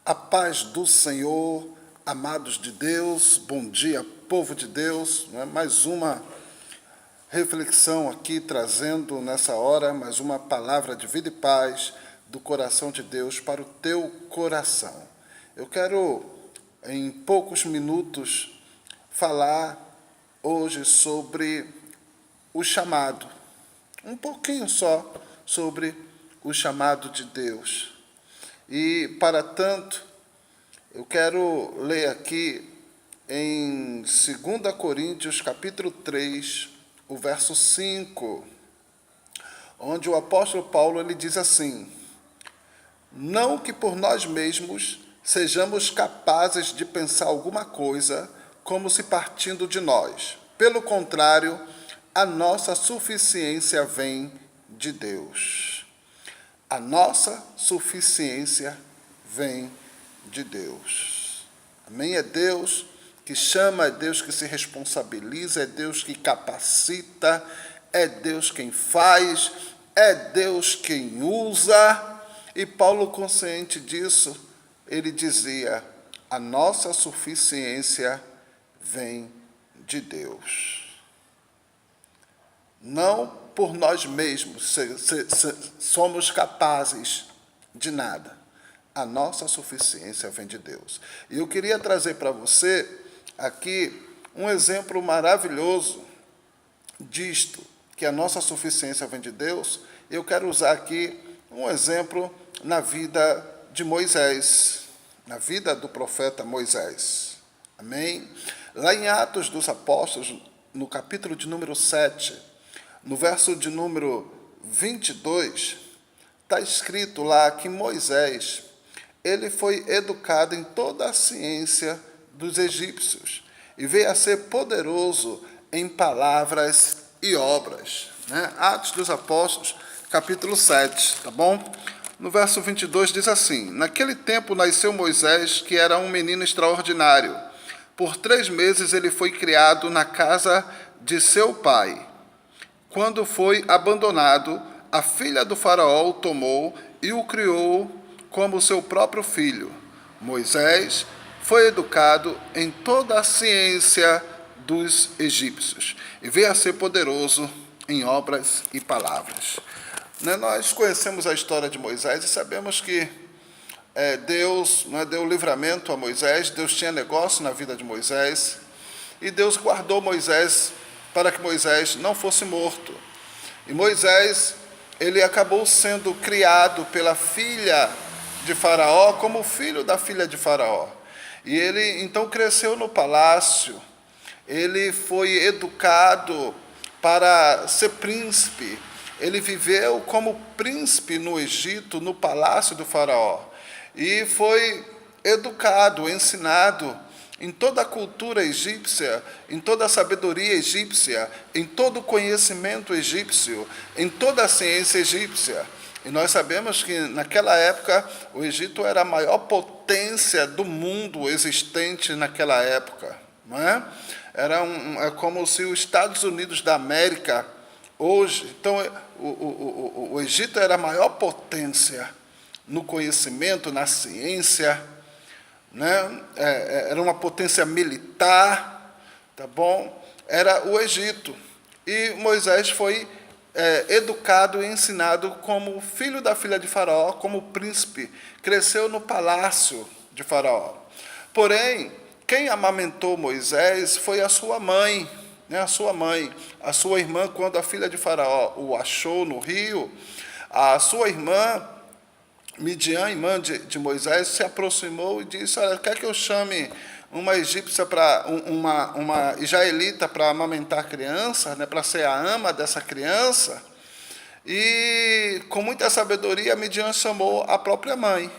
A paz do Senhor, amados de Deus, bom dia, povo de Deus. Mais uma reflexão aqui, trazendo nessa hora mais uma palavra de vida e paz do coração de Deus para o teu coração. Eu quero, em poucos minutos, falar hoje sobre o chamado, um pouquinho só sobre o chamado de Deus. E, para tanto, eu quero ler aqui em 2 Coríntios, capítulo 3, o verso 5, onde o apóstolo Paulo ele diz assim: não que por nós mesmos sejamos capazes de pensar alguma coisa como se partindo de nós. Pelo contrário, a nossa suficiência vem de Deus. A nossa suficiência vem de Deus. Amém? É Deus que chama, é Deus que se responsabiliza, é Deus que capacita, é Deus quem faz, é Deus quem usa. E Paulo, consciente disso, ele dizia: a nossa suficiência vem de Deus. Não por nós mesmos somos capazes de nada. A nossa suficiência vem de Deus. E eu queria trazer para você aqui um exemplo maravilhoso disto, que a nossa suficiência vem de Deus. Eu quero usar aqui um exemplo na vida de Moisés, na vida do profeta Moisés. Amém? Lá em Atos dos Apóstolos, no capítulo de número 7, no verso de número 22, está escrito lá que Moisés, ele foi educado em toda a ciência dos egípcios e veio a ser poderoso em palavras e obras. Atos dos Apóstolos, capítulo 7, tá bom? No verso 22 diz assim: naquele tempo nasceu Moisés, que era um menino extraordinário. Por 3 meses ele foi criado na casa de seu pai. Quando foi abandonado, a filha do faraó o tomou e o criou como seu próprio filho. Moisés foi educado em toda a ciência dos egípcios e veio a ser poderoso em obras e palavras. Nós conhecemos a história de Moisés e sabemos que Deus deu livramento a Moisés. Deus tinha negócio na vida de Moisés e Deus guardou Moisés para que Moisés não fosse morto. E Moisés, ele acabou sendo criado pela filha de Faraó, como filho da filha de Faraó. E ele, então, cresceu no palácio. Ele foi educado para ser príncipe. Ele viveu como príncipe no Egito, no palácio do Faraó. E foi educado, ensinado em toda a cultura egípcia, em toda a sabedoria egípcia, em todo o conhecimento egípcio, em toda a ciência egípcia. E nós sabemos que, naquela época, o Egito era a maior potência do mundo existente naquela época. Não é? É como se os Estados Unidos da América, hoje... Então, o Egito era a maior potência no conhecimento, na ciência, era uma potência militar, tá bom? Era o Egito. E Moisés foi educado e ensinado como filho da filha de Faraó, como príncipe. Cresceu no palácio de Faraó. Porém, quem amamentou Moisés foi a sua mãe, a sua mãe. A sua irmã, quando a filha de Faraó o achou no rio, a sua irmã, Midian, irmã de Moisés, se aproximou e disse: olha, quer que eu chame uma egípcia, uma israelita para amamentar a criança, para ser a ama dessa criança? E, com muita sabedoria, Midian chamou a própria mãe.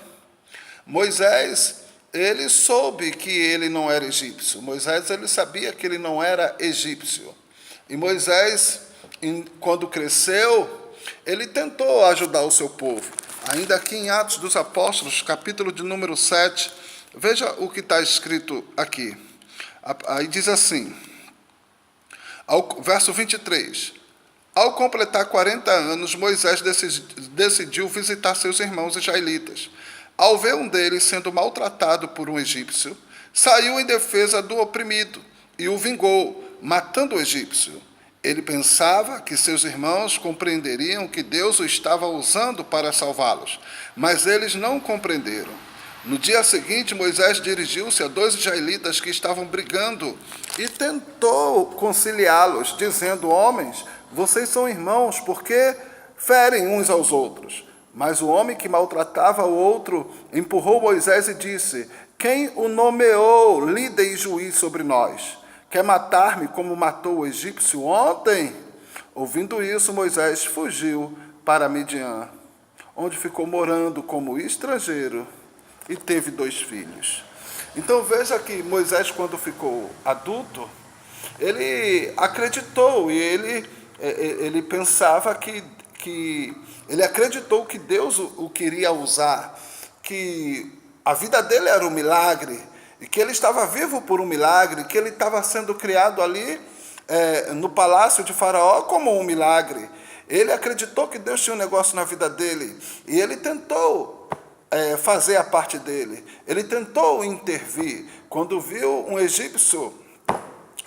Moisés, ele soube que ele não era egípcio. Moisés, ele sabia que ele não era egípcio. E Moisés, quando cresceu, ele tentou ajudar o seu povo. Ainda aqui em Atos dos Apóstolos, capítulo de número 7, veja o que está escrito aqui. Aí diz assim, verso 23. Ao completar 40 anos, Moisés decidiu visitar seus irmãos israelitas, Ao ver um deles sendo maltratado por um egípcio, saiu em defesa do oprimido e o vingou, matando o egípcio. Ele pensava que seus irmãos compreenderiam que Deus o estava usando para salvá-los, mas eles não compreenderam. No dia seguinte, Moisés dirigiu-se a 2 israelitas que estavam brigando e tentou conciliá-los, dizendo: homens, vocês são irmãos, por que ferem uns aos outros? Mas o homem que maltratava o outro empurrou Moisés e disse: quem o nomeou líder e juiz sobre nós? Quer matar-me como matou o egípcio ontem? Ouvindo isso, Moisés fugiu para Midian, onde ficou morando como estrangeiro e teve 2 filhos. Então veja que Moisés, quando ficou adulto, ele acreditou e ele pensava que ele acreditou que Deus o queria usar, que a vida dele era um milagre, e que ele estava vivo por um milagre, que ele estava sendo criado ali no palácio de Faraó como um milagre. Ele acreditou que Deus tinha um negócio na vida dele, e ele tentou fazer a parte dele. Ele tentou intervir. Quando viu um egípcio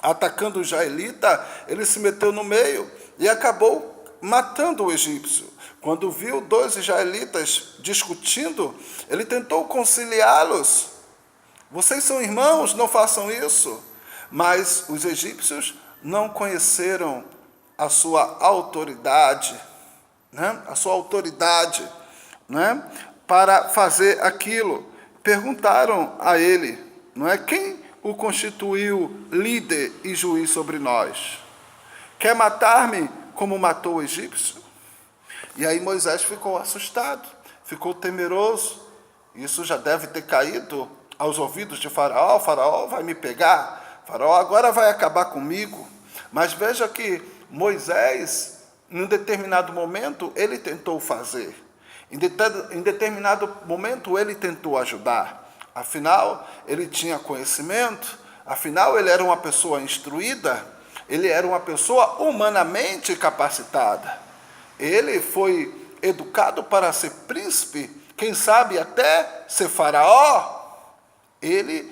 atacando o israelita, ele se meteu no meio e acabou matando o egípcio. Quando viu 2 israelitas discutindo, ele tentou conciliá-los. Vocês são irmãos, não façam isso. Mas os egípcios não conheceram a sua autoridade, né? A sua autoridade, né? Para fazer aquilo. Perguntaram a ele, não é? Quem o constituiu líder e juiz sobre nós? Quer matar-me como matou o egípcio? E aí Moisés ficou assustado, ficou temeroso. Isso já deve ter caído aos ouvidos de Faraó. Faraó vai me pegar, Faraó agora vai acabar comigo. Mas veja que Moisés, em um determinado momento, ele tentou fazer. Em determinado momento, ele tentou ajudar. Afinal, ele tinha conhecimento, afinal, ele era uma pessoa instruída, ele era uma pessoa humanamente capacitada. Ele foi educado para ser príncipe, quem sabe até ser faraó. Ele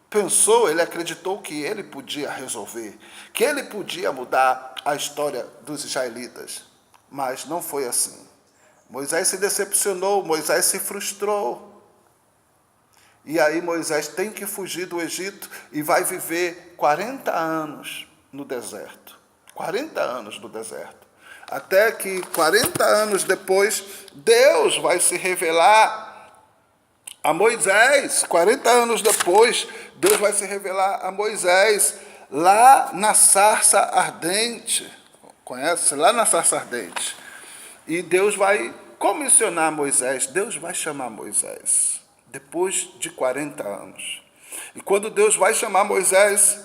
pensou, ele acreditou que ele podia resolver, que ele podia mudar a história dos israelitas. Mas não foi assim. Moisés se decepcionou, Moisés se frustrou. E aí Moisés tem que fugir do Egito e vai viver 40 anos no deserto. 40 anos no deserto. Até que 40 anos depois, Deus vai se revelar a Moisés. 40 anos depois, Deus vai se revelar a Moisés lá na sarça ardente. Conhece? Lá na sarça ardente. E Deus vai comissionar Moisés. Deus vai chamar Moisés depois de 40 anos. E quando Deus vai chamar Moisés,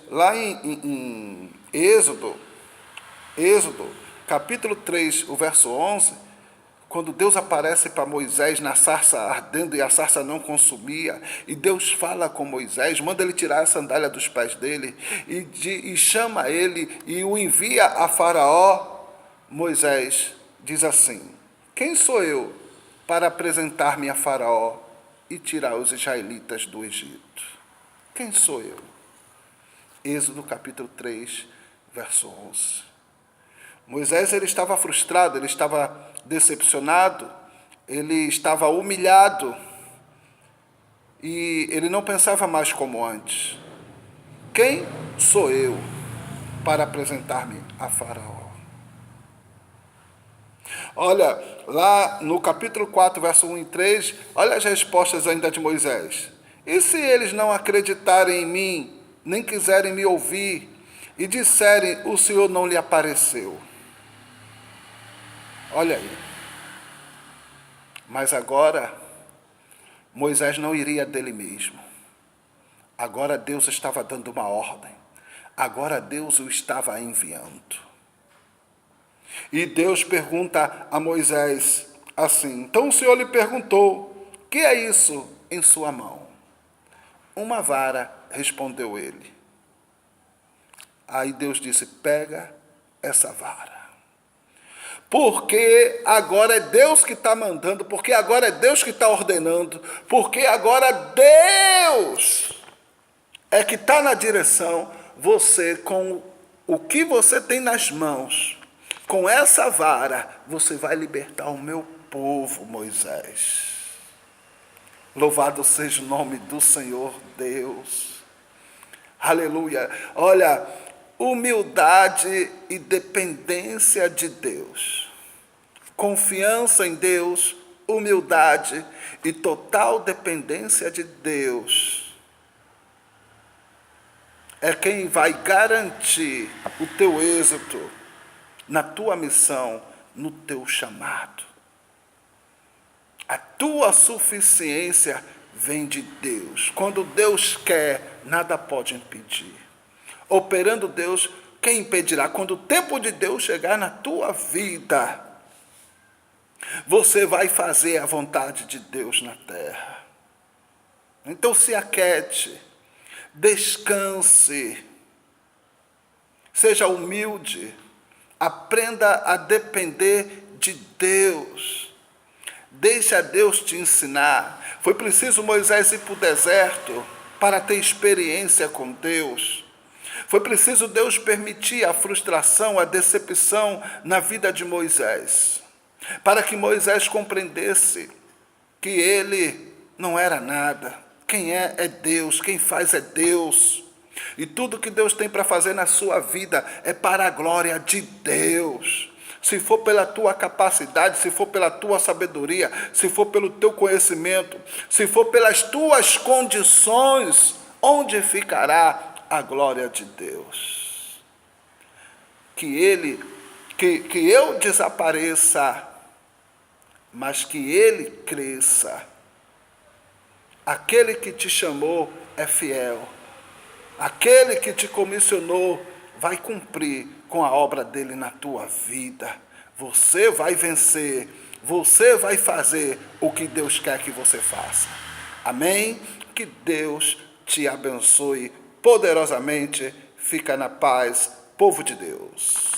lá em Êxodo, capítulo 3, o verso 11, quando Deus aparece para Moisés na sarça ardendo e a sarça não consumia, e Deus fala com Moisés, manda ele tirar a sandália dos pés dele, e chama ele e o envia a Faraó. Moisés diz assim: quem sou eu para apresentar-me a Faraó e tirar os israelitas do Egito? Quem sou eu? Êxodo capítulo 3, verso 11. Moisés, ele estava frustrado, ele estava decepcionado, ele estava humilhado e ele não pensava mais como antes. Quem sou eu para apresentar-me a Faraó? Olha, lá no capítulo 4, verso 1 e 3, olha as respostas ainda de Moisés. E se eles não acreditarem em mim, nem quiserem me ouvir, e disserem, o Senhor não lhe apareceu? Olha aí. Mas agora, Moisés não iria dele mesmo. Agora Deus estava dando uma ordem. Agora Deus o estava enviando. E Deus pergunta a Moisés assim: então o Senhor lhe perguntou, que é isso em sua mão? Uma vara, respondeu ele. Aí Deus disse: pega essa vara. porque agora é Deus que está mandando, porque agora é Deus que está ordenando, porque agora Deus é que está na direção. Você, com o que você tem nas mãos, com essa vara, você vai libertar o meu povo, Moisés. Louvado seja o nome do Senhor Deus. Aleluia. Olha, humildade e dependência de Deus. Confiança em Deus, humildade e total dependência de Deus. É quem vai garantir o teu êxito na tua missão, no teu chamado. A tua suficiência vem de Deus. Quando Deus quer, nada pode impedir. Operando Deus, quem impedirá? Quando o tempo de Deus chegar na tua vida, você vai fazer a vontade de Deus na terra. Então se aquiete, descanse, seja humilde, aprenda a depender de Deus. Deixa Deus te ensinar. Foi preciso Moisés ir para o deserto para ter experiência com Deus. Foi preciso Deus permitir a frustração, a decepção na vida de Moisés, para que Moisés compreendesse que ele não era nada. Quem é Deus, quem faz é Deus. E tudo que Deus tem para fazer na sua vida é para a glória de Deus. Se for pela tua capacidade, se for pela tua sabedoria, se for pelo teu conhecimento, se for pelas tuas condições, onde ficará a glória de Deus? Que eu desapareça, mas que Ele cresça. Aquele que te chamou é fiel. Aquele que te comissionou vai cumprir com a obra dele na tua vida. Você vai vencer, você vai fazer o que Deus quer que você faça. Amém? Que Deus te abençoe poderosamente. Fica na paz, povo de Deus.